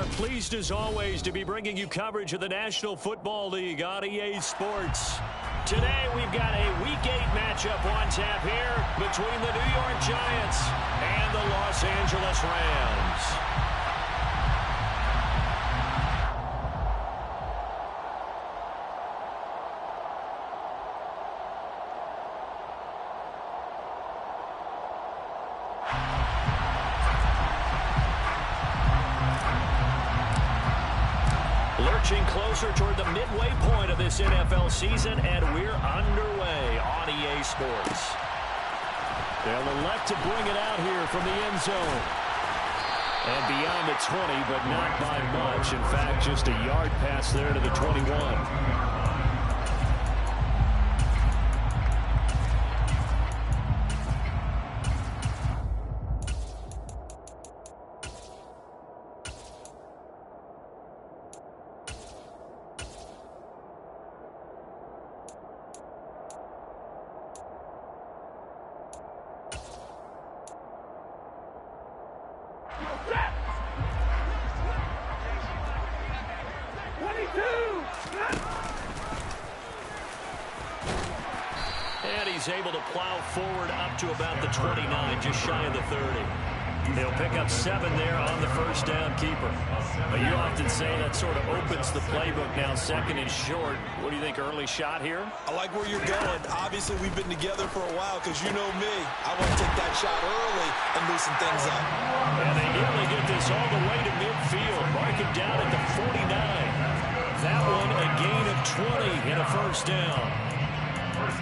are pleased as always to be bringing you coverage of the National Football League on EA Sports. Today we've got a Week 8 matchup on tap here between the New York Giants and the Los Angeles Rams. Lurching closer toward the midway point of this NFL season, and we're underway on EA Sports. They'll elect to bring it out here from the end zone. And beyond the 20, but not by much. In fact, just a yard pass there to the 21. And he's able to plow forward up to about the 29, just shy of the 30. He'll pick up 7 there on the first down keeper. But you often say that sort of opens the playbook now, second and short. What do you think, early shot here? I like where you're going. Obviously, we've been together for a while because you know me. I want to take that shot early and loosen things up. And they nearly get this all the way to midfield. Mark him down at the 49. That one a gain of 20 and a first down.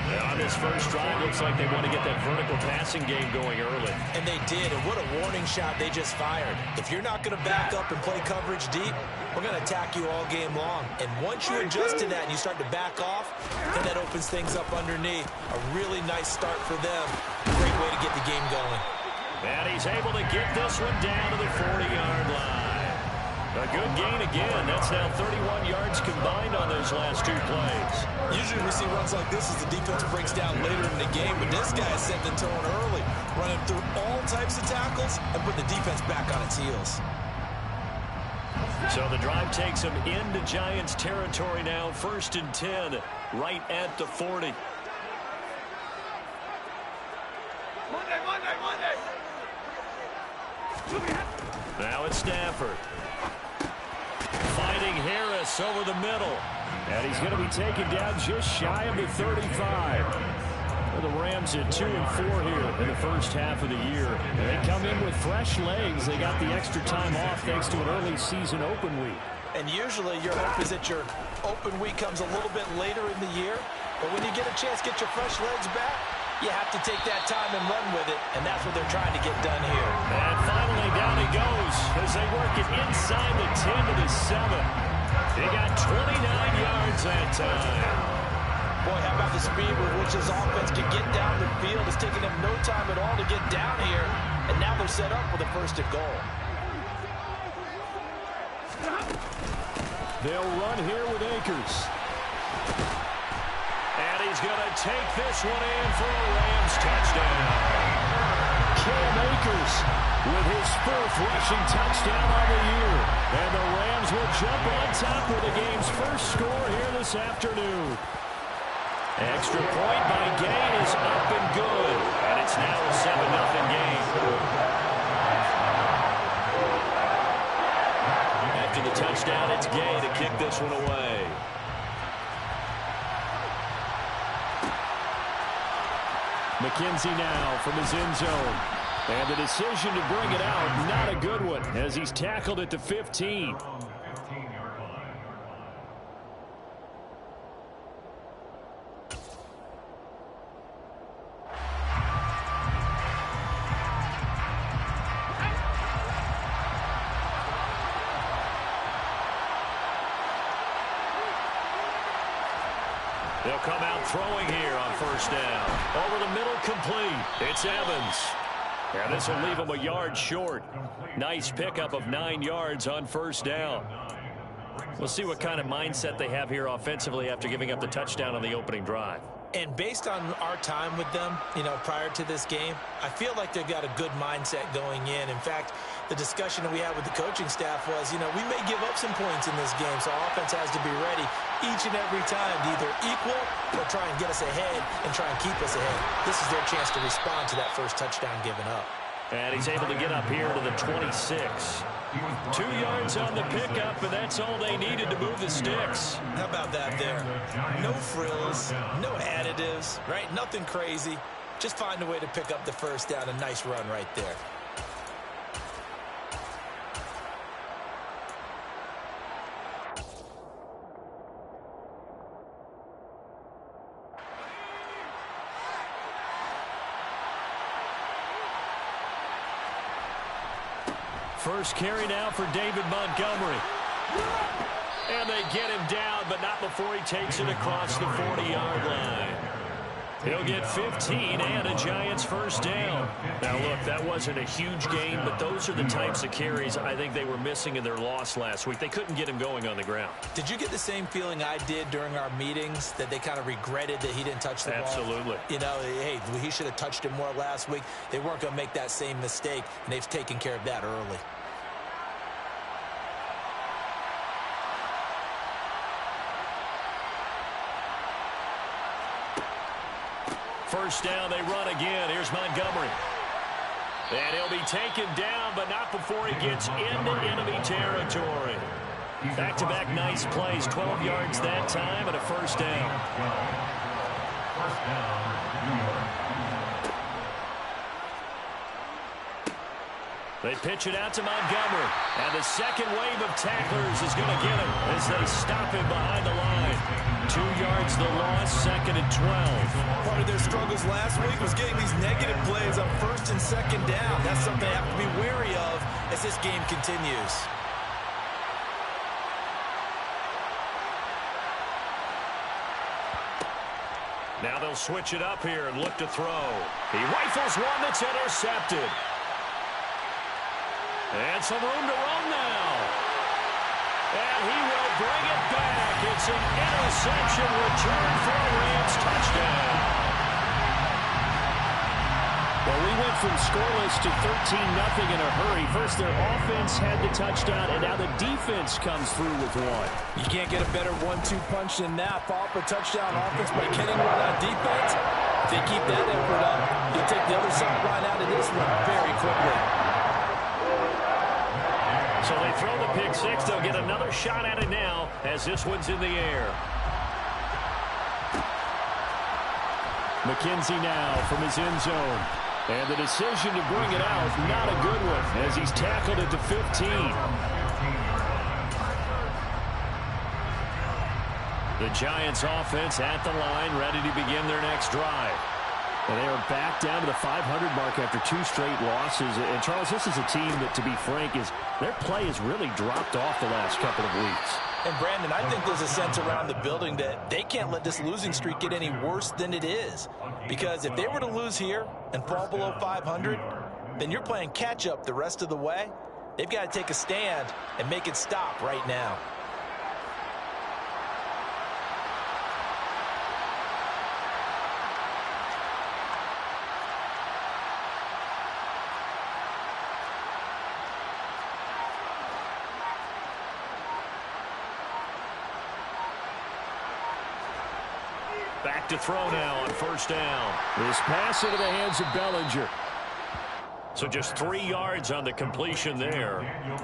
On this first drive, looks like they want to get that vertical passing game going early. And they did, and what a warning shot they just fired. If you're not going to back up and play coverage deep, we're going to attack you all game long. And once you adjust to that and you start to back off, then that opens things up underneath. A really nice start for them. Great way to get the game going. And he's able to get this one down to the 40-yard line. A good gain again. That's now 31 yards combined on those last 2 plays. Usually we see runs like this as the defense breaks down later in the game, but this guy set the tone early, running through all types of tackles and put the defense back on its heels. So the drive takes him into Giants territory now, 1st and 10, right at the 40. Now it's Stafford. Fighting Harris over the middle. And he's going to be taken down just shy of the 35. Well, the Rams at 2 and 4 here in the first half of the year. And they come in with fresh legs. They got the extra time off thanks to an early season open week. And usually your hope is that your open week comes a little bit later in the year. But when you get a chance to get your fresh legs back, you have to take that time and run with it. And that's what they're trying to get done here. And finally down he goes as they work it inside the 10 to the 7. They got 29 yards that time. Boy, how about the speed with which this offense can get down the field? It's taking them no time at all to get down here. And now they're set up with a 1st and goal. They'll run here with Akers. And he's going to take this one in for a Rams touchdown. Cam Akers with his 4th rushing touchdown on the year. And the Rams will jump on top with the game's first score here this afternoon. Extra point by Gay is up and good. And it's now a 7-0 game. After the touchdown, it's Gay to kick this one away. McKenzie now from his end zone. And the decision to bring it out, not a good one, as he's tackled at the 15. They'll come out throwing here on 1st down. Over the middle, complete. It's Evans. And this will leave him a yard short. Nice pickup of 9 yards on 1st down. We'll see what kind of mindset they have here offensively after giving up the touchdown on the opening drive. And based on our time with them, prior to this game, I feel like they've got a good mindset going in. In fact, the discussion that we had with the coaching staff was, we may give up some points in this game, so our offense has to be ready each and every time to either equal or try and get us ahead and try and keep us ahead. This is their chance to respond to that first touchdown given up. And he's able to get up here to the 26. 2 yards on the pickup, and that's all they needed to move the sticks. How about that there? No frills, no additives, right? Nothing crazy. Just find a way to pick up the first down. A nice run right there. First carry now for David Montgomery. And they get him down, but not before he takes it across the 40-yard line. He'll get 15 and a Giants first down. Now, look, that wasn't a huge gain, but those are the types of carries I think they were missing in their loss last week. They couldn't get him going on the ground. Did you get the same feeling I did during our meetings, that they kind of regretted that he didn't touch the ball? Absolutely. Hey, he should have touched it more last week. They weren't going to make that same mistake, and they've taken care of that early. First down, they run again. Here's Montgomery. And he'll be taken down, but not before he gets into enemy territory. Back-to-back nice plays, 12 yards that time, and a first down. They pitch it out to Montgomery. And the second wave of tacklers is going to get him as they stop him behind the line. 2 yards the loss, second and 12. Part of their struggles last week was getting these negative plays on first and second down. That's something they have to be wary of as this game continues. Now they'll switch it up here and look to throw. He rifles one that's intercepted. And some room to run now. And he will bring it back. It's an interception return for a Rams touchdown. Well, we went from scoreless to 13-0 in a hurry. First, their offense had the touchdown, and now the defense comes through with one. You can't get a better 1-2 punch than that. Follow up a touchdown offense by getting one on defense. If they keep that effort up, you'll take the other sideline out of this one very quickly. So they throw the pick six. They'll get another shot at it now as this one's in the air. McKenzie now from his end zone. And the decision to bring it out, not a good one, as he's tackled at the 15. The Giants offense at the line, ready to begin their next drive. And they are back down to the 500 mark after 2 straight losses. And, Charles, this is a team that, to be frank, their play has really dropped off the last couple of weeks. And, Brandon, I think there's a sense around the building that they can't let this losing streak get any worse than it is. Because if they were to lose here and fall below 500, then you're playing catch-up the rest of the way. They've got to take a stand and make it stop right now. Back to throw now on first down. This pass into the hands of Bellinger. So just 3 yards on the completion there.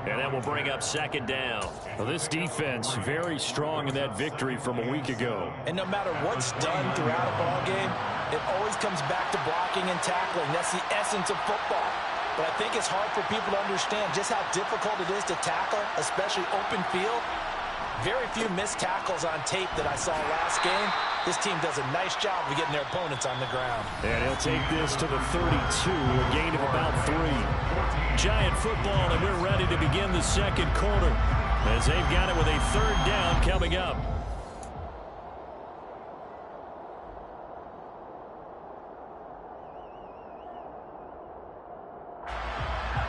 And that will bring up second down. Well, this defense very strong in that victory from a week ago. And no matter what's done throughout a ball game, it always comes back to blocking and tackling. That's the essence of football. But I think it's hard for people to understand just how difficult it is to tackle, especially open field. Very few missed tackles on tape that I saw last game. This team does a nice job of getting their opponents on the ground. And he'll take this to the 32, a gain of about 3. Giant football, and we're ready to begin the second quarter as they've got it with a third down coming up.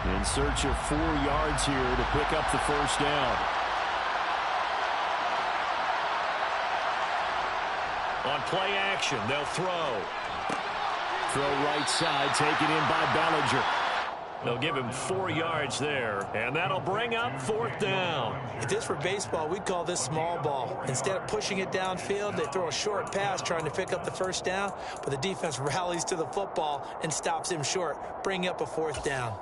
In search of 4 yards here to pick up the first down. On play action, they'll throw. Throw right side, taken in by Bellinger. They'll give him 4 yards there, and that'll bring up 4th down. If this were baseball, we'd call this small ball. Instead of pushing it downfield, they throw a short pass trying to pick up the 1st down, but the defense rallies to the football and stops him short, bringing up a 4th down.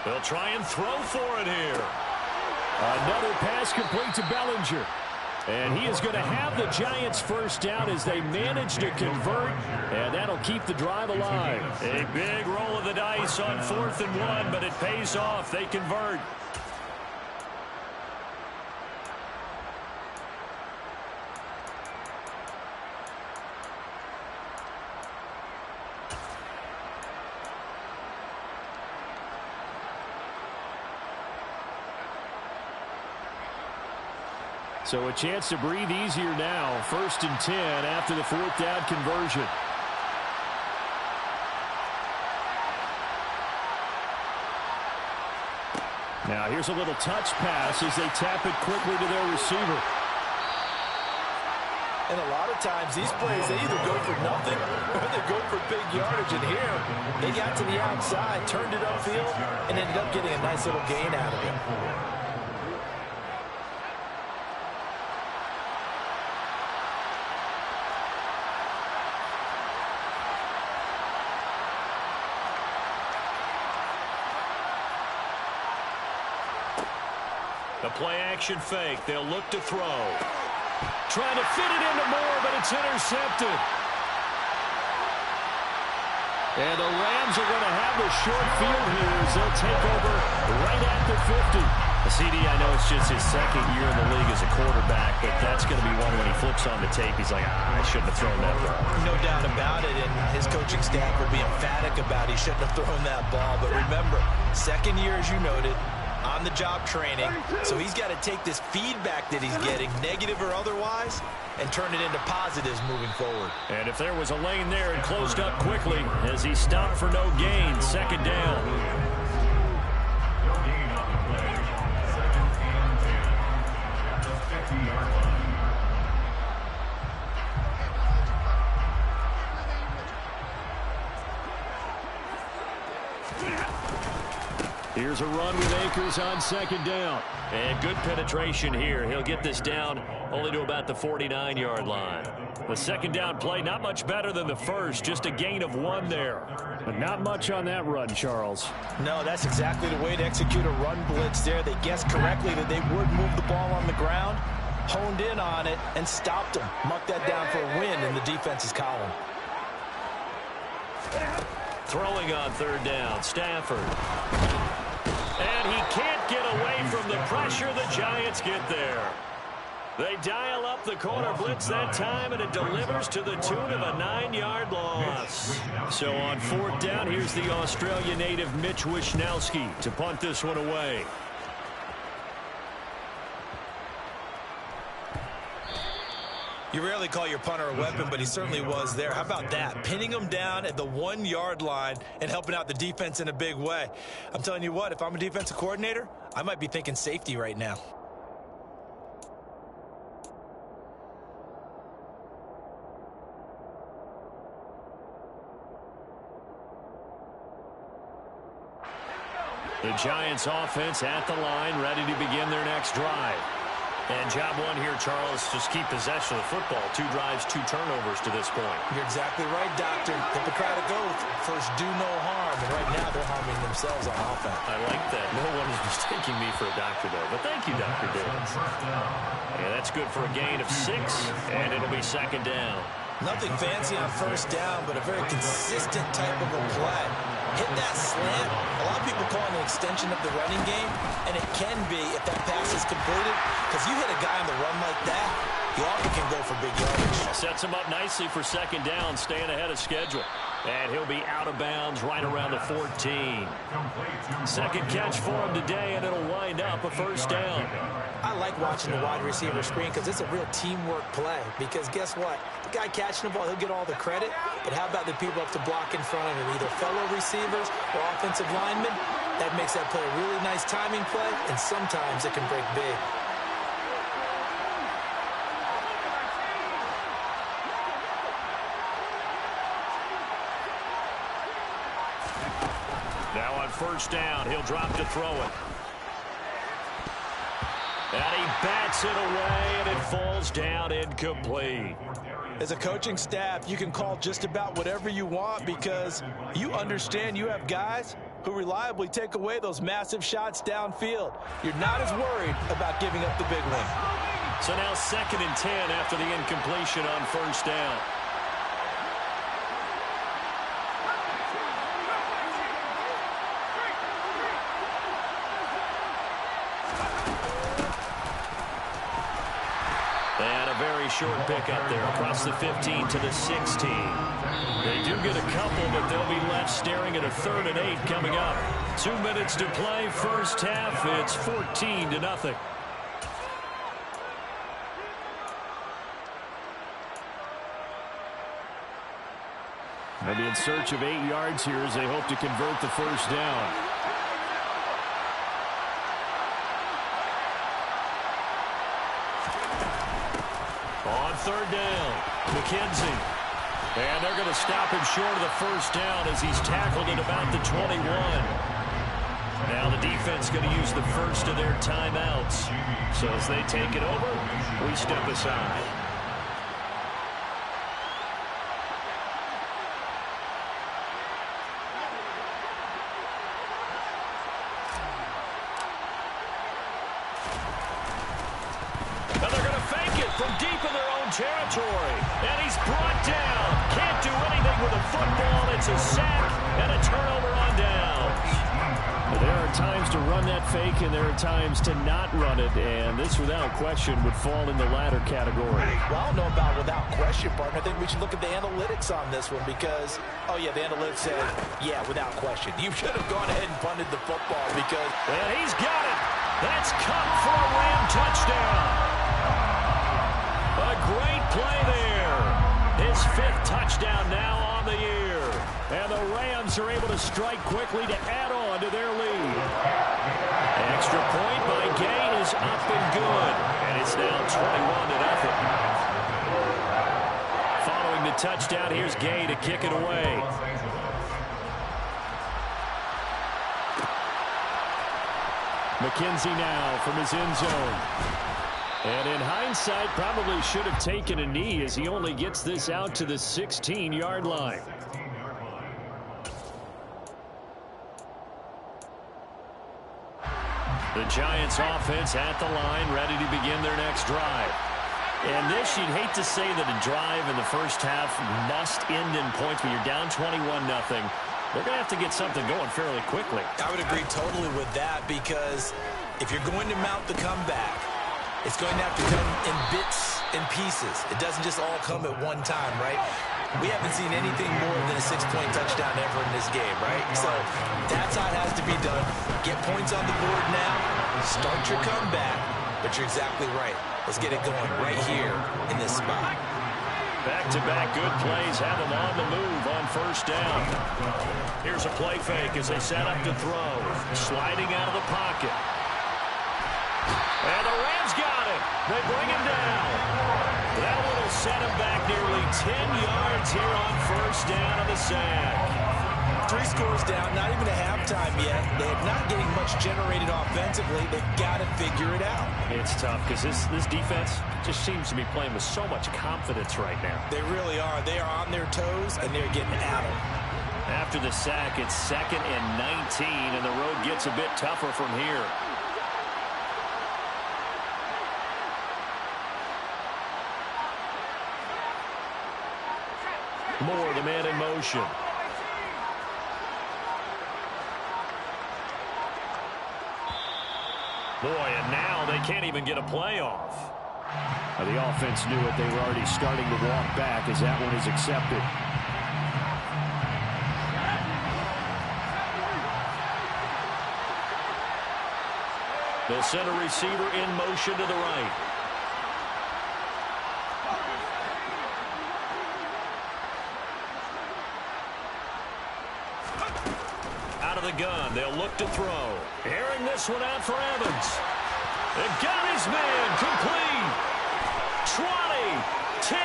They'll try and throw for it here. Another pass complete to Bellinger. And he is going to have the Giants' 1st down as they manage to convert, and that'll keep the drive alive. A big roll of the dice on 4th and 1, but it pays off. They convert. So a chance to breathe easier now. 1st and 10 after the 4th down conversion. Now here's a little touch pass as they tap it quickly to their receiver. And a lot of times these plays, they either go for nothing or they go for big yardage. And here, they got to the outside, turned it upfield, and ended up getting a nice little gain out of it. The play-action fake. They'll look to throw. Trying to fit it into Moore, but it's intercepted. And the Rams are going to have the short field here as they'll take over right at the 50. CD, I know it's just his 2nd year in the league as a quarterback, but that's going to be one when he flips on the tape. He's like, I shouldn't have thrown that ball. No doubt about it, and his coaching staff will be emphatic about he shouldn't have thrown that ball. But remember, 2nd year, as you noted, on-the-job training, so he's got to take this feedback that he's getting, negative or otherwise, and turn it into positives moving forward. And if there was a lane there, it closed up quickly as he stopped for no gain. 2nd down. Here's a run with Akers on 2nd down. And good penetration here. He'll get this down only to about the 49-yard line. The 2nd down play, not much better than the first. Just a gain of 1 there. But not much on that run, Charles. No, that's exactly the way to execute a run blitz there. They guessed correctly that they would move the ball on the ground, honed in on it, and stopped him. Mucked that down for a win in the defense's column. Throwing on 3rd down, Stafford. And he can't get away from the pressure. The Giants get there. They dial up the corner blitz that time, and it delivers to the tune of a 9-yard loss. So on 4th down, here's the Australia native Mitch Wishnowsky to punt this one away. You rarely call your punter a weapon, but he certainly was there. How about that? Pinning him down at the 1-yard line and helping out the defense in a big way. I'm telling you what, if I'm a defensive coordinator, I might be thinking safety right now. The Giants offense at the line, ready to begin their next drive. And job 1 here, Charles, just keep possession of the football. 2 drives, 2 turnovers to this point. You're exactly right, Doctor. Hippocratic oath. First, do no harm. And right now, they're harming themselves on offense. I like that. No one is mistaking me for a doctor, though. But thank you, Dr. Davis. Yeah, that's good for a gain of 6, and it'll be 2nd down. Nothing fancy on 1st down, but a very consistent type of a play. Hit that slant. A lot of people call it an extension of the running game, and it can be if that pass is completed, because you hit a guy on the run like that, He often can go for big yardage. Sets him up nicely for second down, staying ahead of schedule. And he'll be out of bounds right around the 14. Second catch for him today, and it'll wind up a first down. I like watching the wide receiver screen because it's a real teamwork play. Because guess what? The guy catching the ball, he'll get all the credit. But how about the people up to block in front of him, either fellow receivers or offensive linemen? That makes that play a really nice timing play, and sometimes it can break big. Now on first down, he'll drop to throw it. And he bats it away, and it falls down incomplete. As a coaching staff, you can call just about whatever you want because you understand you have guys who reliably take away those massive shots downfield. You're not as worried about giving up the big one. So now 2nd and 10 after the incompletion on first down. And a very short pickup there across the 15 to the 16. They do get a couple, but they'll be left staring at a 3rd and 8 coming up. 2 minutes to play, first half. It's 14-0. They'll be in search of 8 yards here as they hope to convert the first down. On 3rd down, McKenzie. And they're going to stop him short of the first down as he's tackled at about the 21. Now the defense going to use the first of their timeouts. So as they take it over, we step aside. From deep in their own territory. And he's brought down. Can't do anything with a football. It's a sack and a turnover on downs. There are times to run that fake, and there are times to not run it. And this, without question, would fall in the latter category. Well, I don't know about without question, partner. I think we should look at the analytics on this one because, oh, yeah, the analytics said, yeah, without question. You should have gone ahead and punted the football because... And he's got it. That's caught for a Ram touchdown. A great play there. His 5th touchdown now on the year. And the Rams are able to strike quickly to add on to their lead. Extra point by Gay is up and good. And it's now 21-0. Following the touchdown, here's Gay to kick it away. McKenzie now from his end zone. And in hindsight, probably should have taken a knee as he only gets this out to the 16-yard line. The Giants offense at the line, ready to begin their next drive. And this, you'd hate to say that a drive in the first half must end in points, but you're down 21-0. They're going to have to get something going fairly quickly. I would agree totally with that because if you're going to mount the comeback, it's going to have to come in bits and pieces. It doesn't just all come at one time, right? We haven't seen anything more than a 6-point touchdown ever in this game, right? So that's how it has to be done. Get points on the board now. Start your comeback. But you're exactly right. Let's get it going right here in this spot. Back-to-back good plays have them on the move on first down. Here's a play fake as they set up to throw. Sliding out of the pocket. And the Rams got it. They bring him down. That one will set him back nearly 10 yards here on first down of the sack. 3 scores down, not even a halftime yet. They're not getting much generated offensively. They've got to figure it out. It's tough because this defense just seems to be playing with so much confidence right now. They really are. They are on their toes, and they're getting at them. After the sack, it's 2nd and 19, and the road gets a bit tougher from here. Moore, the man in motion. Boy, and now they can't even get a play off. The offense knew it. They were already starting to walk back as that one is accepted. They'll send a receiver in motion to the right. Out of the gun, they'll look to throw. Airing this one out for Evans. They've got his man complete. 20, 10,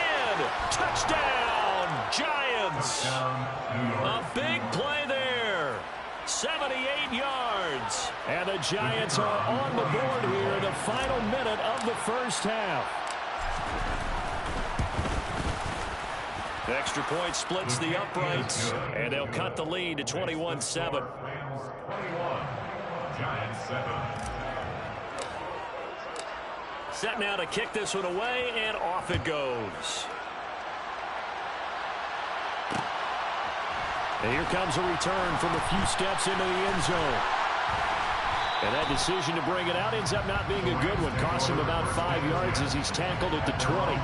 touchdown, Giants. A big play there. 78 yards. And the Giants are on the board here in the final minute of the first half. The extra point splits the uprights, and they'll cut the lead to 21-7. 21, Giants 7. Set now to kick this one away, and off it goes. And here comes a return from a few steps into the end zone. And that decision to bring it out ends up not being a good one. Cost him about 5 yards as he's tackled at the 20.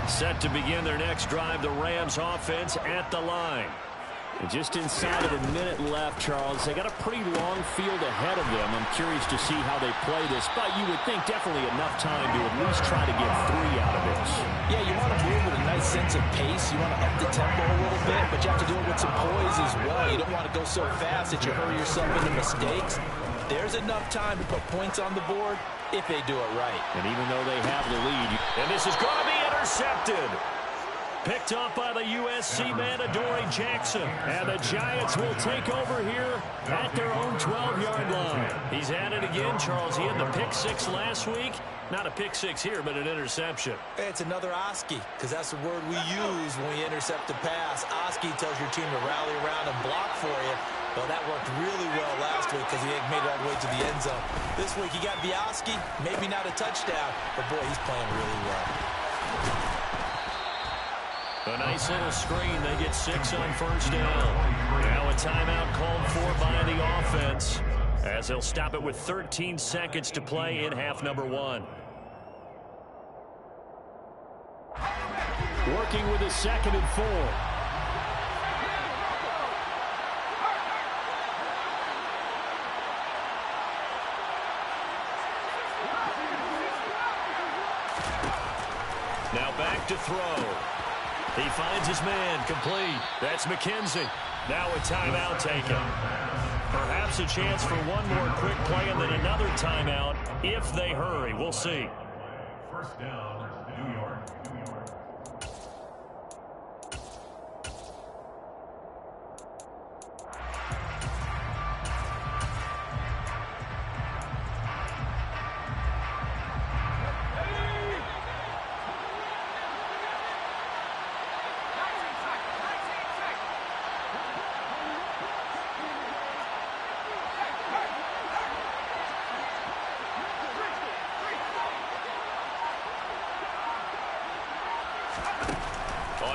Set to begin their next drive, the Rams offense at the line. And just inside of a minute left, Charles. They got a pretty long field ahead of them. I'm curious to see how they play this, but you would think definitely enough time to at least try to get 3 out of this. Yeah, you want to move with a nice sense of pace. You want to up the tempo a little bit, but you have to do it with some poise as well. You don't want to go so fast that you hurry yourself into mistakes. There's enough time to put points on the board if they do it right. And even though they have the lead, and this is going to be intercepted. Picked up by the USC man, Adoree Jackson. And the Giants will take over here at their own 12-yard line. He's at it again, Charles. He had the pick 6 last week. Not a pick 6 here, but an interception. It's another Oski, because that's the word we use when we intercept a pass. Oski tells your team to rally around and block for you. Well, that worked really well last week because he made it all the way to the end zone. This week he got Oski, maybe not a touchdown, but boy, he's playing really well. A nice little screen. They get 6 on first down. Now a timeout called for by the offense as they'll stop it with 13 seconds to play in half number 1. Working with a 2nd and 4. Now back to throw. He finds his man complete. That's McKenzie. Now a timeout taken. Perhaps a chance for one more quick play and then another timeout if they hurry. We'll see. First down, New York.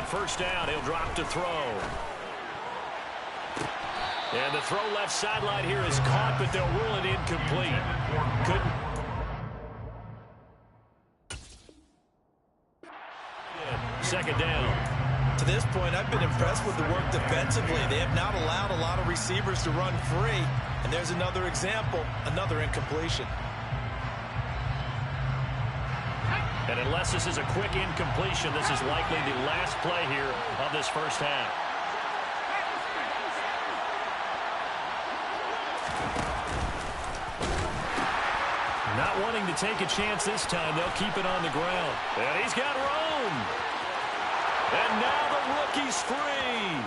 First down, he'll drop to throw. And the throw left sideline here is caught, but they'll rule it incomplete. Couldn't. Second down. To this point, I've been impressed with the work defensively. They have not allowed a lot of receivers to run free. And there's another example, another incompletion. And unless this is a quick incompletion, this is likely the last play here of this first half. Not wanting to take a chance this time, they'll keep it on the ground. And he's got room. And now the rookie's free.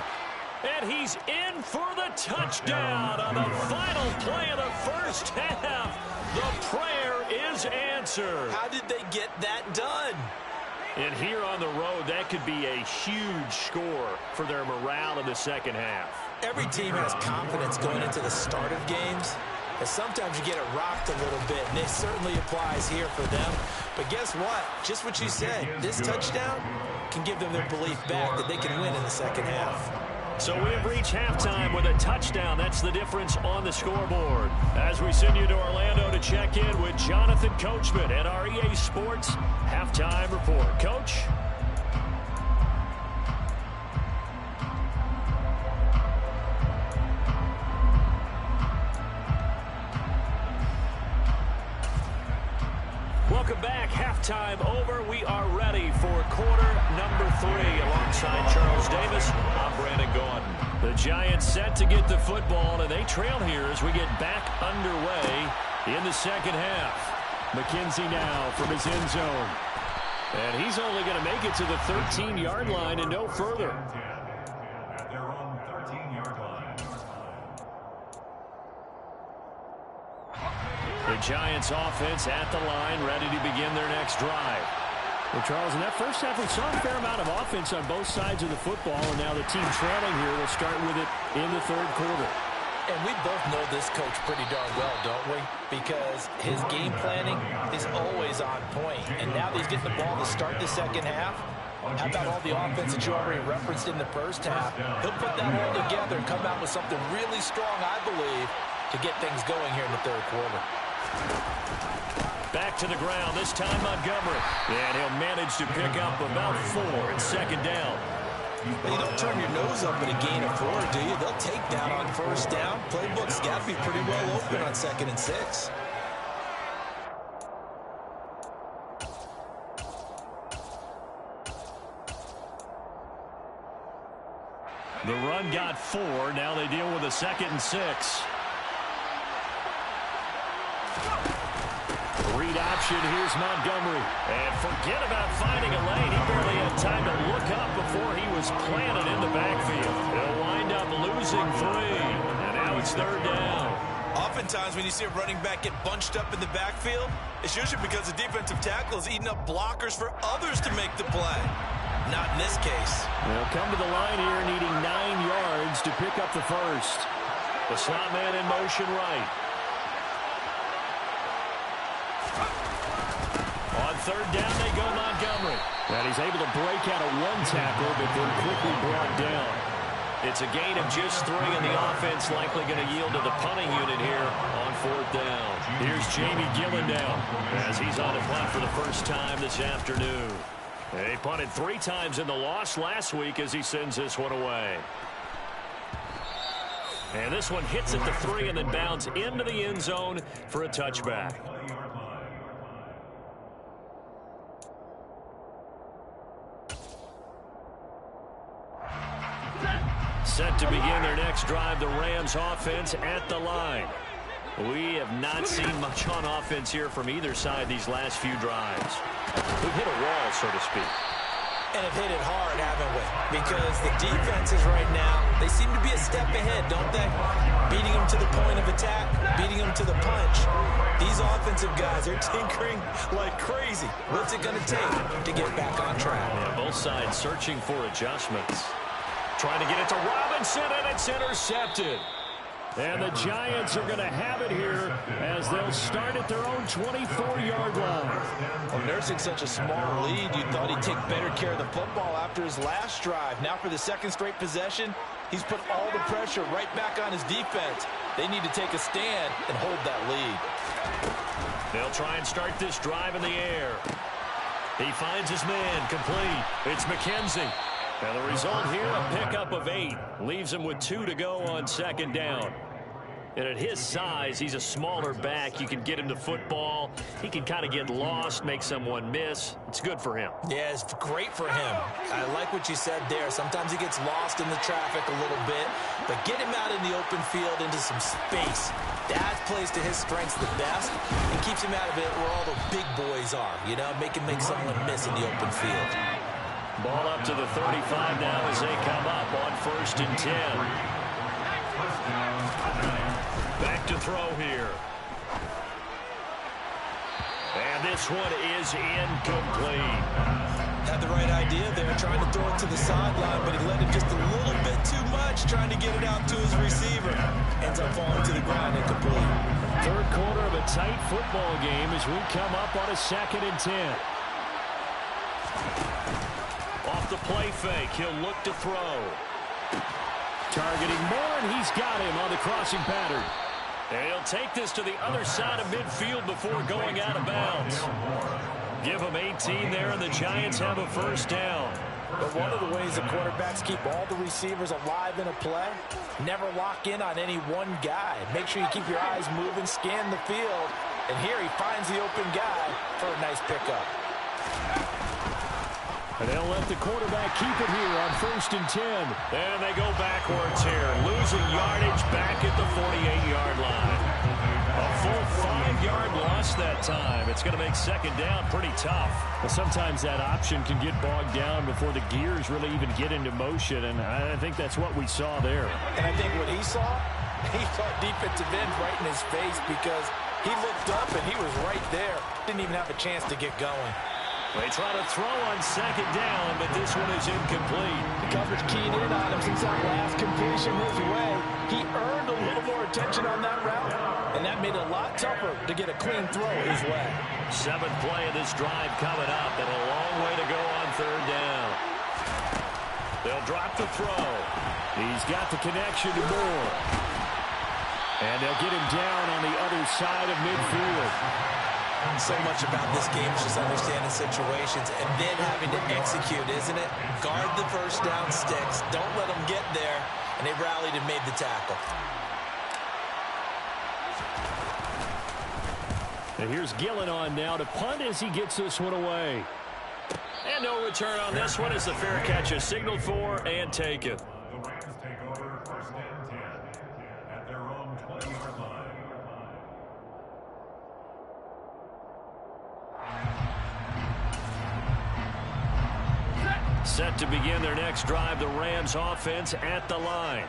And he's in for the touchdown on the final play of the first half. The prayer is answered. How did they get that done? And here on the road, that could be a huge score for their morale in the second half. Every team has confidence going into the start of games. And sometimes you get it rocked a little bit, and it certainly applies here for them. But guess what? Just what you said, this touchdown can give them their belief back that they can win in the second half. So we have reached halftime with a touchdown. That's the difference on the scoreboard. As we send you to Orlando to check in with Jonathan Coachman at our EA Sports Halftime Report. Coach? Welcome back. Halftime over. We are ready for quarter number 3. Alongside Charles Davis, I'm Brandon Gordon. The Giants set to get the football, and they trail here as we get back underway in the second half. McKenzie now from his end zone. And he's only going to make it to the 13-yard line and no further. At their own 13-yard line. The Giants offense at the line, ready to begin their next drive. Well, Charles, in that first half, we saw a fair amount of offense on both sides of the football, and now the team trailing here will start with it in the third quarter. And we both know this coach pretty darn well, don't we? Because his game planning is always on point. And now that he's getting the ball to start the second half, how about all the offense that you already referenced in the first half? He'll put that all together and come out with something really strong, I believe, to get things going here in the third quarter. Back to the ground, this time Montgomery. And he'll manage to pick up about 4 and second down. Well, you don't turn your nose up at a gain of 4, do you? They'll take that on first down. Playbook's got to be pretty well open on 2nd and 6. The run got 4. Now they deal with a 2nd and 6. Read option, here's Montgomery. And forget about finding a lane. He barely had time to look up before he was planted in the backfield. He'll wind up losing 3. And now it's 3rd down. Oftentimes when you see a running back get bunched up in the backfield, it's usually because the defensive tackle is eating up blockers for others to make the play. Not in this case. They'll come to the line here needing 9 yards to pick up the first. The slot man in motion right. On 3rd down, they go Montgomery. And he's able to break out of 1 tackle, but then quickly brought down. It's a gain of just 3, and the offense likely going to yield to the punting unit here on 4th down. Here's Jamie Gillen down as he's on the punt for the first time this afternoon. He punted 3 times in the loss last week as he sends this one away. And this one hits at the 3 and then bounds into the end zone for a touchback. Set to begin their next drive, the Rams offense at the line. We have not seen much on offense here from either side these last few drives. We've hit a wall, so to speak. And have hit it hard, haven't we? Because the defenses right now, they seem to be a step ahead, don't they? Beating them to the point of attack, beating them to the punch. These offensive guys are tinkering like crazy. What's it going to take to get back on track? Yeah, both sides searching for adjustments. Trying to get it to Robinson, and it's intercepted. And the Giants are going to have it here as they'll start at their own 24-yard line. Well, nursing such a small lead, you thought he'd take better care of the football after his last drive. Now for the 2nd straight possession, he's put all the pressure right back on his defense. They need to take a stand and hold that lead. They'll try and start this drive in the air. He finds his man, complete. It's McKenzie. And the result here, a pickup of 8. Leaves him with 2 to go on 2nd down. And at his size, he's a smaller back. You can get him to football. He can kind of get lost, make someone miss. It's good for him. Yeah, it's great for him. I like what you said there. Sometimes he gets lost in the traffic a little bit. But get him out in the open field into some space. That plays to his strengths the best and keeps him out of it where all the big boys are. You know, make someone miss in the open field. Ball up to the 35 now as they come up on 1st and 10. Back to throw here. And this one is incomplete. Had the right idea there, trying to throw it to the sideline, but he let it just a little bit too much, trying to get it out to his receiver. Ends up falling to the ground incomplete. Third quarter of a tight football game as we come up on a 2nd and 10. Off the play fake, he'll look to throw. Targeting Moore, and he's got him on the crossing pattern. And he'll take this to the other side of midfield before going out of bounds. Give him 18 there, and the Giants have a first down. But one of the ways the quarterbacks keep all the receivers alive in a play, never lock in on any one guy. Make sure you keep your eyes moving, scan the field. And here he finds the open guy for a nice pickup. And they'll let the quarterback keep it here on 1st and 10. And they go backwards here, losing yardage back at the 48-yard line. A full 5-yard loss that time. It's going to make 2nd down pretty tough. Well, sometimes that option can get bogged down before the gears really even get into motion, and I think that's what we saw there. And I think what he saw defensive end right in his face because he looked up and he was right there. Didn't even have a chance to get going. They try to throw on 2nd down, but this one is incomplete. The coverage keyed in on him since that last completion his way. He earned a little more attention on that route, and that made it a lot tougher to get a clean throw his way. 7th play of this drive coming up, and a long way to go on 3rd down. They'll drop the throw. He's got the connection to Moore. And they'll get him down on the other side of midfield. So much about this game is just understanding situations and then having to execute, isn't it? Guard the first down sticks. Don't let them get there. And they rallied and made the tackle. And here's Gillen on now to punt as he gets this one away. And no return on this one as the fair catch is signaled for and taken. The Rams take over 1st and 10 at their own 20-yard line. Set to begin their next drive, the Rams offense at the line.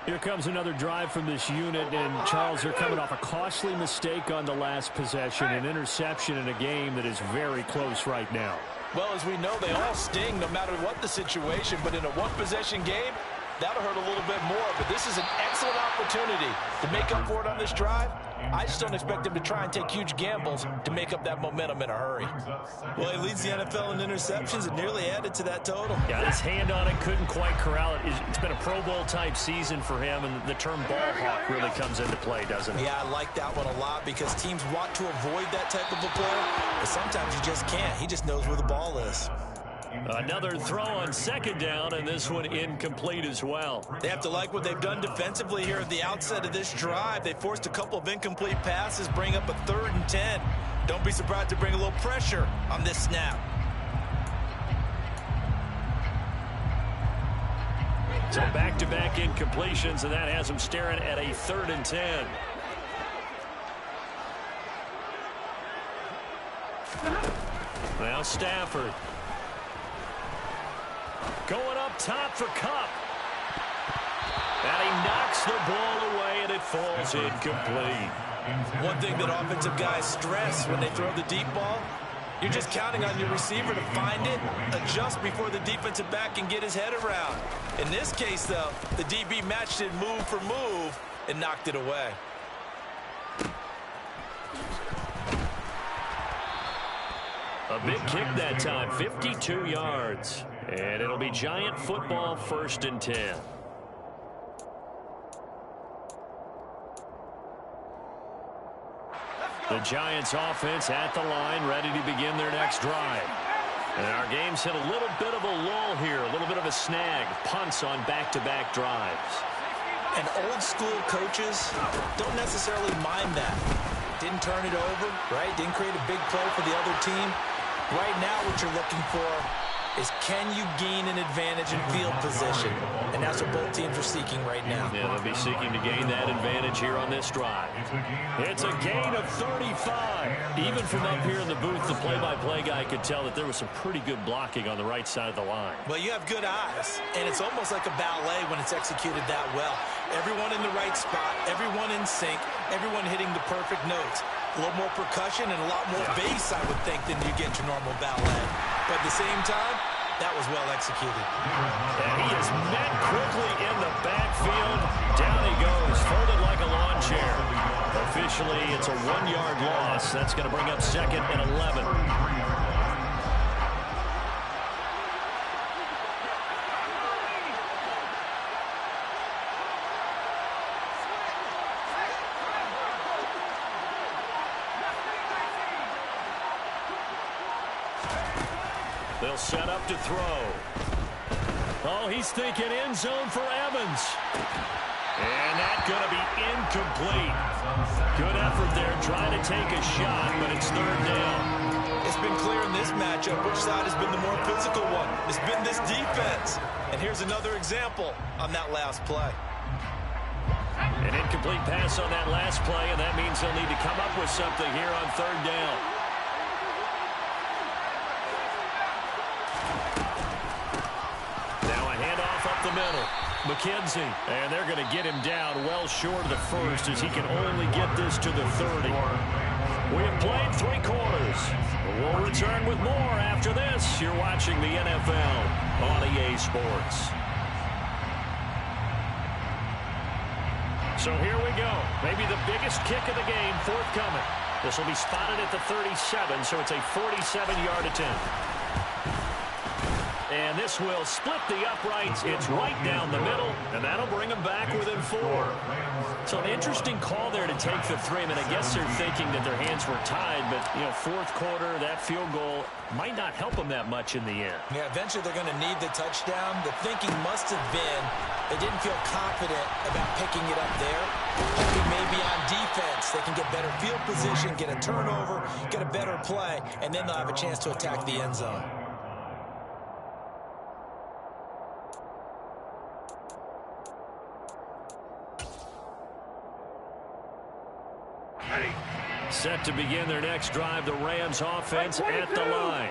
Here comes another drive from this unit, and Charles, they're coming off a costly mistake on the last possession, an interception in a game that is very close right now. Well, as we know, they all sting no matter what the situation, but in a one-possession game, that'll hurt a little bit more. But this is an excellent opportunity to make up for it on this drive. I just don't expect him to try and take huge gambles to make up that momentum in a hurry. Well, he leads the NFL in interceptions and nearly added to that total. Got his hand on it, couldn't quite corral it. It's been a Pro Bowl-type season for him, and the term ball hawk really comes into play, doesn't it? Yeah, I like that one a lot because teams want to avoid that type of a play, but sometimes you just can't. He just knows where the ball is. Another throw on 2nd down, and this one incomplete as well. They have to like what they've done defensively here at the outset of this drive. They forced a couple of incomplete passes, bring up a 3rd and 10. Don't be surprised to bring a little pressure on this snap. So back-to-back incompletions, and that has them staring at a 3rd and 10. Now Stafford. Going up top for Kupp. And he knocks the ball away, and it falls incomplete. One thing that offensive guys stress when they throw the deep ball, you're just counting on your receiver to find it, adjust before the defensive back can get his head around. In this case, though, the DB matched it move for move and knocked it away. A big kick that time, 52 yards. And it'll be Giant football, 1st and 10. The Giants offense at the line, ready to begin their next drive. And our game's hit a little bit of a lull here, a little bit of a snag. Punts on back-to-back drives. And old school coaches don't necessarily mind that. Didn't turn it over, right? Didn't create a big play for the other team. Right now what you're looking for is can you gain an advantage in field position? And that's what both teams are seeking right now. Yeah, they'll be seeking to gain that advantage here on this drive. It's a gain of 35. Even from up here in the booth, the play-by-play guy could tell that there was some pretty good blocking on the right side of the line. Well, you have good eyes, and it's almost like a ballet when it's executed that well. Everyone in the right spot, everyone in sync, everyone hitting the perfect notes. A little more percussion and a lot more bass, I would think, than you get in your normal ballet. But at the same time, that was well executed. And he is met quickly in the backfield. Down he goes, folded like a lawn chair. Officially, it's a 1-yard loss. That's going to bring up 2nd and 11. They'll set up to throw. Oh, he's thinking end zone for Evans. And that's going to be incomplete. Good effort there trying to take a shot, but it's 3rd down. It's been clear in this matchup which side has been the more physical one. It's been this defense. And here's another example on that last play. An incomplete pass on that last play, and that means they'll need to come up with something here on 3rd down. Now a handoff up the middle. McKenzie, and they're going to get him down well short of the first as he can only get this to the 30. We have played 3 quarters. We'll return with more after this. You're watching the NFL on EA Sports. So here we go. Maybe the biggest kick of the game forthcoming. This will be spotted at the 37, so it's a 47-yard attempt. And this will split the uprights. It's right down the middle, and that'll bring them back within 4. So an interesting call there to take the 3. I mean, I guess they're thinking that their hands were tied, but, you know, 4th quarter, that field goal might not help them that much in the end. Yeah, eventually they're going to need the touchdown. The thinking must have been they didn't feel confident about picking it up there. Hoping maybe on defense they can get better field position, get a turnover, get a better play, and then they'll have a chance to attack the end zone. Set to begin their next drive, the Rams offense at the line.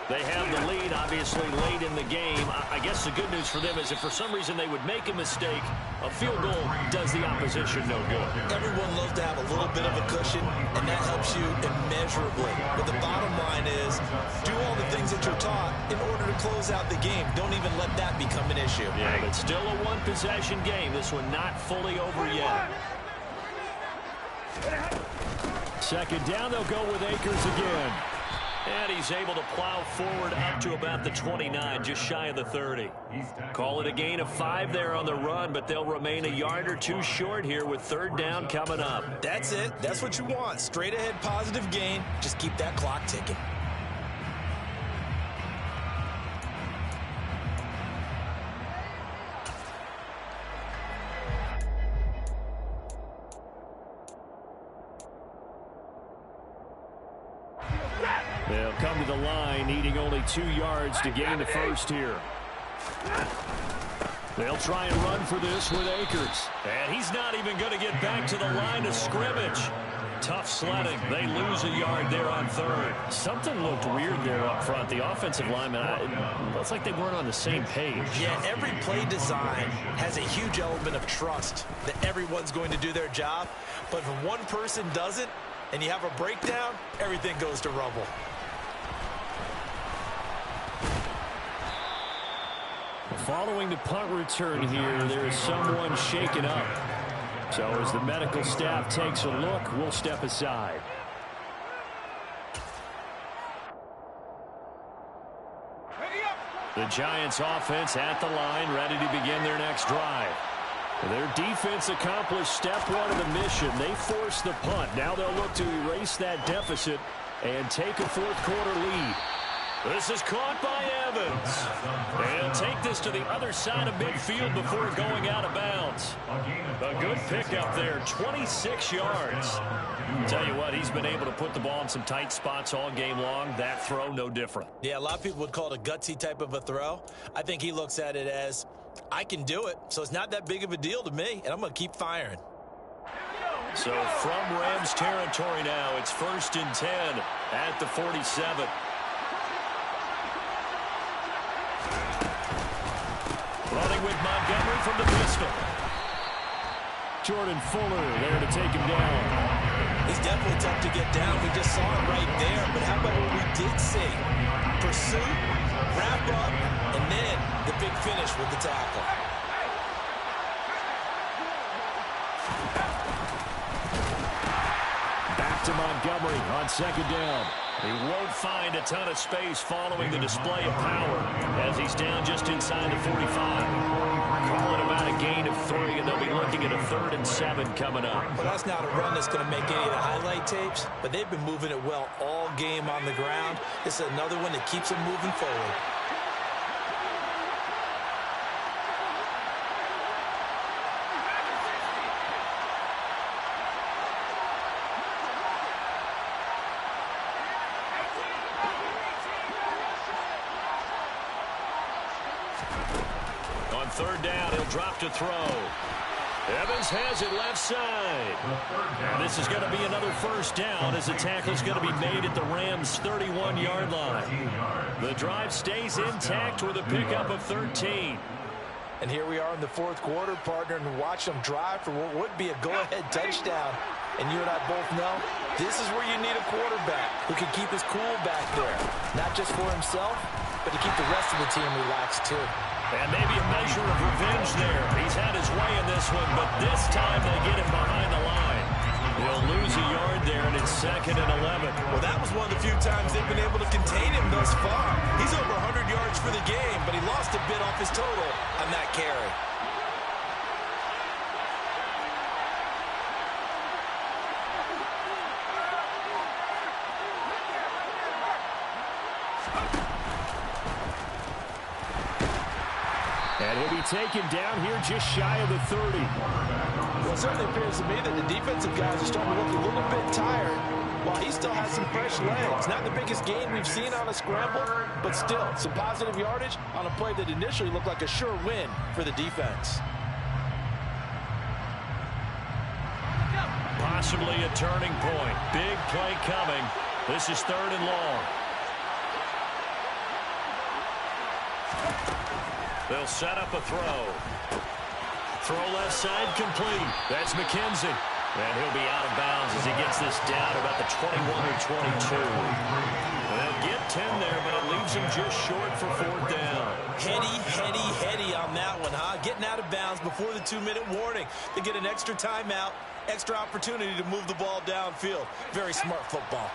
They have the lead, obviously, late in the game. I guess the good news for them is if for some reason they would make a mistake, a field goal does the opposition no good. Everyone loves to have a little bit of a cushion, and that helps you immeasurably. But the bottom line is do all the things that you're taught in order to close out the game. Don't even let that become an issue. Yeah, but still a one-possession game. This one not fully over yet. 2nd down, they'll go with Akers again. And he's able to plow forward up to about the 29, just shy of the 30. Call it a gain of 5 there on the run, but they'll remain a yard or 2 short here with 3rd down coming up. That's it. That's what you want. Straight ahead positive gain. Just keep that clock ticking. They'll come to the line, needing only 2 yards to gain the first here. They'll try and run for this with Akers. And he's not even going to get back to the line of scrimmage. Tough sledding. They lose a yard there on 3rd. Something looked weird there up front. The offensive lineman, it looks like they weren't on the same page. Yeah, every play design has a huge element of trust that everyone's going to do their job. But if one person doesn't, and you have a breakdown, everything goes to rubble. Following the punt return here, there is someone shaken up. So as the medical staff takes a look, we'll step aside. The Giants offense at the line, ready to begin their next drive. Their defense accomplished step 1 of the mission. They forced the punt. Now they'll look to erase that deficit and take a 4th quarter lead. This is caught by Evans. And take this to the other side of midfield before going out of bounds. A good pickup there, 26 yards. Tell you what, he's been able to put the ball in some tight spots all game long. That throw, no different. Yeah, a lot of people would call it a gutsy type of a throw. I think he looks at it as, I can do it, so it's not that big of a deal to me, and I'm going to keep firing. So from Rams territory now, it's 1st and 10 at the 47. Running with Montgomery from the pistol. Jordan Fuller there to take him down. He's definitely tough to get down. We just saw it right there. But how about what we did see? Pursuit, wrap up, and then the big finish with the tackle. back to Montgomery on second down. He won't find a ton of space following the display of power as he's down just inside the 45. Call it about a gain of 3, and they'll be looking at a 3rd and 7 coming up. Well, that's not a run that's going to make any of the highlight tapes, but they've been moving it well all game on the ground. This is another one that keeps them moving forward. On 3rd down, he'll drop to throw. Evans has it left side. And this is going to be another 1st down as the tackle is going to be made at the Rams' 31-yard line. The drive stays intact with a pickup of 13. And here we are in the 4th quarter, partner, and watch them drive for what would be a go-ahead touchdown. And you and I both know this is where you need a quarterback who can keep his cool back there. Not just for himself, but to keep the rest of the team relaxed too. And maybe a measure of revenge there. He's had his way in this one, but this time they get him behind the line. He'll lose a yard there, and it's 2nd and 11. Well, that was one of the few times they've been able to contain him thus far. He's over 100 yards for the game, but he lost a bit off his total on that carry. And he'll be taken down here just shy of the 30. Well, it certainly appears to me that the defensive guys are starting to look a little bit tired, while he still has some fresh legs. Not the biggest gain we've seen on a scramble, but still some positive yardage on a play that initially looked like a sure win for the defense. Possibly a turning point. Big play coming. This is 3rd and long. They'll set up a throw. Throw left side complete. That's McKenzie. And he'll be out of bounds as he gets this down about the 21 or 22. They'll get 10 there, but it leaves him just short for 4th down. Heady on that one, huh? Getting out of bounds before the 2-minute warning. They get an extra timeout, extra opportunity to move the ball downfield. Very smart football.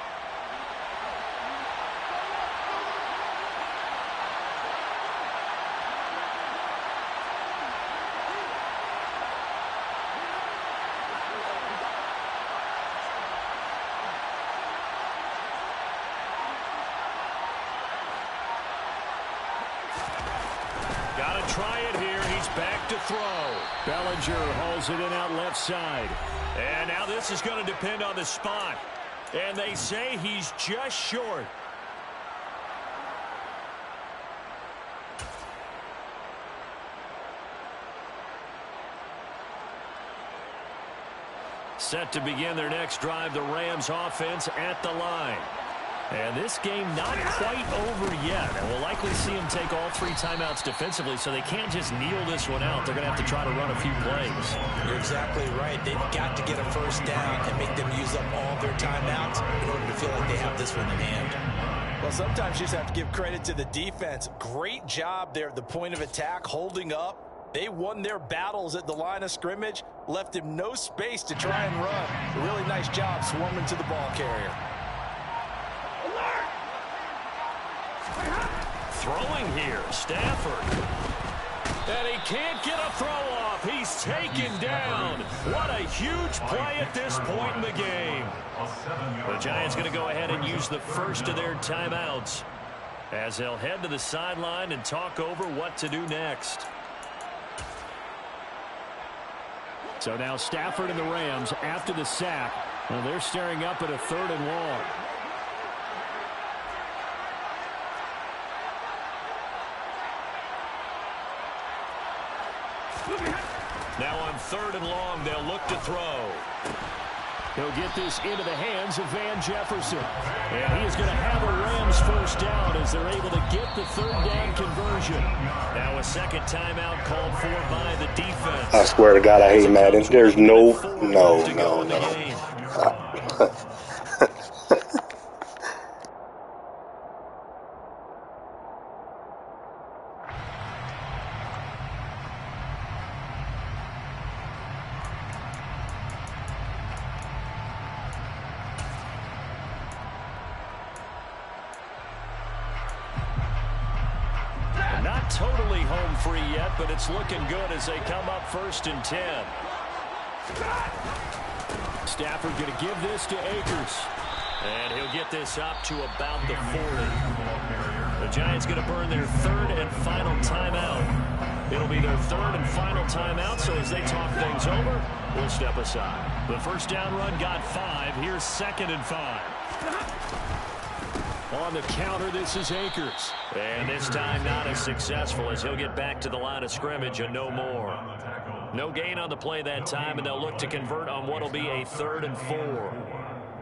Got to try it here. He's back to throw. Bellinger hauls it in out left side. And now this is going to depend on the spot. And they say he's just short. Set to begin their next drive, the Rams offense at the line. And this game not quite over yet. And we'll likely see them take all 3 timeouts defensively, so they can't just kneel this one out. They're going to have to try to run a few plays. You're exactly right. They've got to get a 1st down and make them use up all their timeouts in order to feel like they have this one in hand. Well, sometimes you just have to give credit to the defense. Great job there at the point of attack, holding up. They won their battles at the line of scrimmage, left him no space to try and run. A really nice job swarming to the ball carrier. Throwing here, Stafford. And he can't get a throw off. He's taken down. What a huge play at this point in the game. The Giants going to go ahead and use the first of their timeouts as they'll head to the sideline and talk over what to do next. So now Stafford and the Rams after the sack. Well, they're staring up at a 3rd and long. Now on 3rd and long, they'll look to throw. He'll get this into the hands of Van Jefferson. And he is going to have a Rams 1st down as they're able to get the 3rd down conversion. Now a 2nd timeout called for by the defense. I swear to God, I hate Madden. There's no. not totally home free yet, but it's looking good as they come up 1st and 10. Stafford going to give this to Akers. And he'll get this up to about the 40. The Giants going to burn their 3rd and final timeout. It'll be their 3rd and final timeout, so as they talk things over, we'll step aside. The first down run got 5. Here's 2nd and 5. On the counter, this is Akers. And this time not as successful as he'll get back to the line of scrimmage and no more. No gain on the play that time, and they'll look to convert on what will be a 3rd and 4.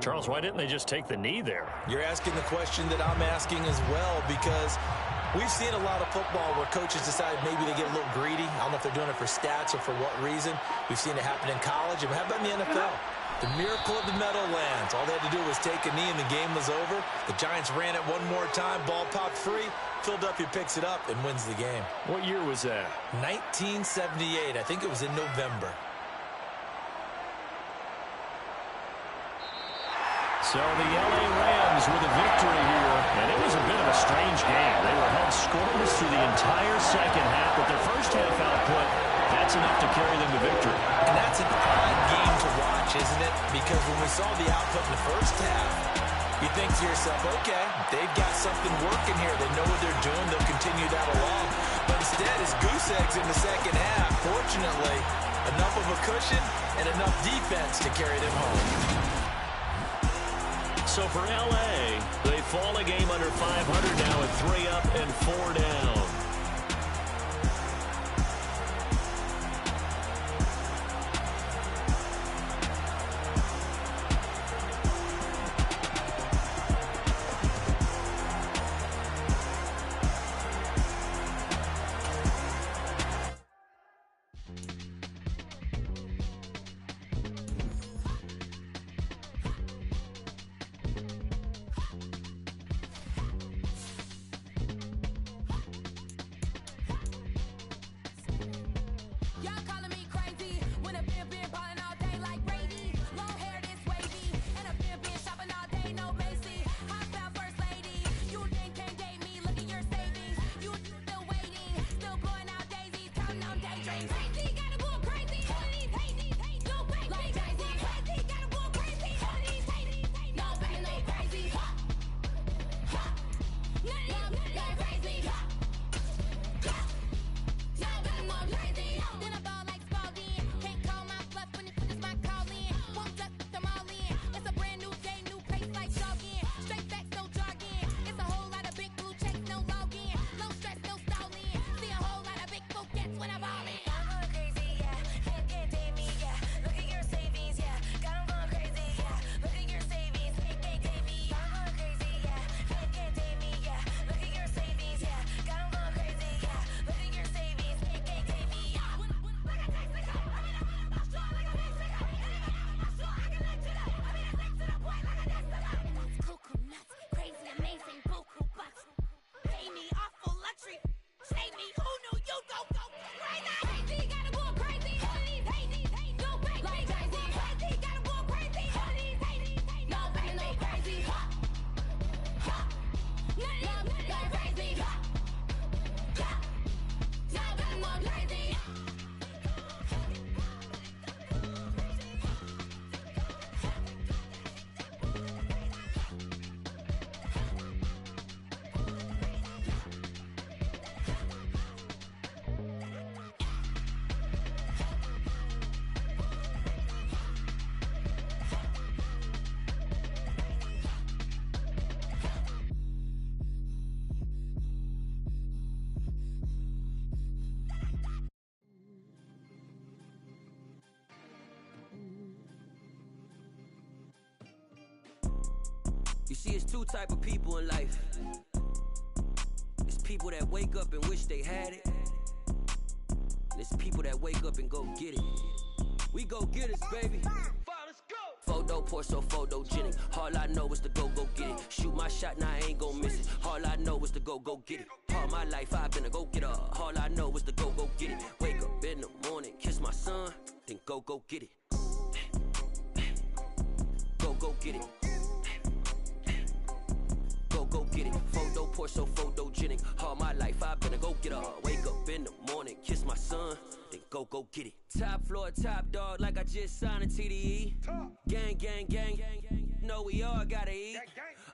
Charles, why didn't they just take the knee there? You're asking the question that I'm asking as well, because we've seen a lot of football where coaches decide maybe they get a little greedy. I don't know if they're doing it for stats or for what reason. We've seen it happen in college. And how about in the NFL? The miracle of the Meadowlands. All they had to do was take a knee and the game was over. The Giants ran it one more time. Ball popped free. Philadelphia picks it up and wins the game. What year was that? 1978. I think it was in November. So the L.A. Rams with a victory here. And it was a bit of a strange game. They were held scoreless through the entire second half, but their first half output, that's enough to carry them to victory. And that's an odd game to watch, isn't it? Because when we saw the output in the first half, you think to yourself, okay, they've got something working here. They know what they're doing. They'll continue that along. But instead, it's goose eggs in the second half. Fortunately, enough of a cushion and enough defense to carry them home. So for L.A., they fall a game under 500 now at 3 up and 4 down. You see, it's two type of people in life. It's people that wake up and wish they had it. And it's people that wake up and go get it. We go get it, baby. Photo poor, so photogenic. All I know is to go get it. Shoot my shot, now I ain't gon' miss it. All I know is to go get it. All my life I've been a go getter. All I know is to go get it. Wake up in the morning, kiss my son, then go get it. Go get it. Go get it. Photo poor, so photo photogenic. All my life I've been a go-getter. Wake up in the morning, kiss my son, then go get it. Top floor, top dog, like I just signed a TDE. Gang, gang, gang, know we all gotta eat.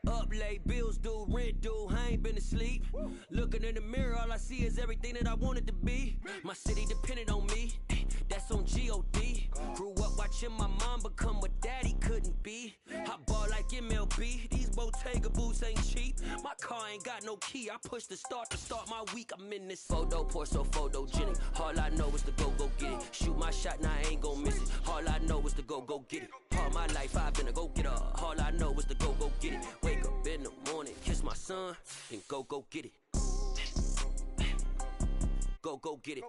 Up late, bills due, rent due, I ain't been asleep. Looking in the mirror, all I see is everything that I wanted to be. My city depended on me, that's on G.O.D. Grew up watching my mom become what daddy couldn't be. I ball like MLB, these Bottega boots ain't cheap. My car ain't got no key, I push the start to start my week. I'm in this photo, pour so photogenic. All I know is to go get it. Shoot my shot, now I ain't gon' miss it. All I know is to go get it. All my life I've been a go-getter. All I know is to go get it. Wake up in the morning, kiss my son, then go get it. Go get it.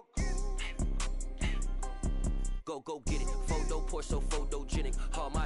Go get it. Photo, pour so photogenic. All my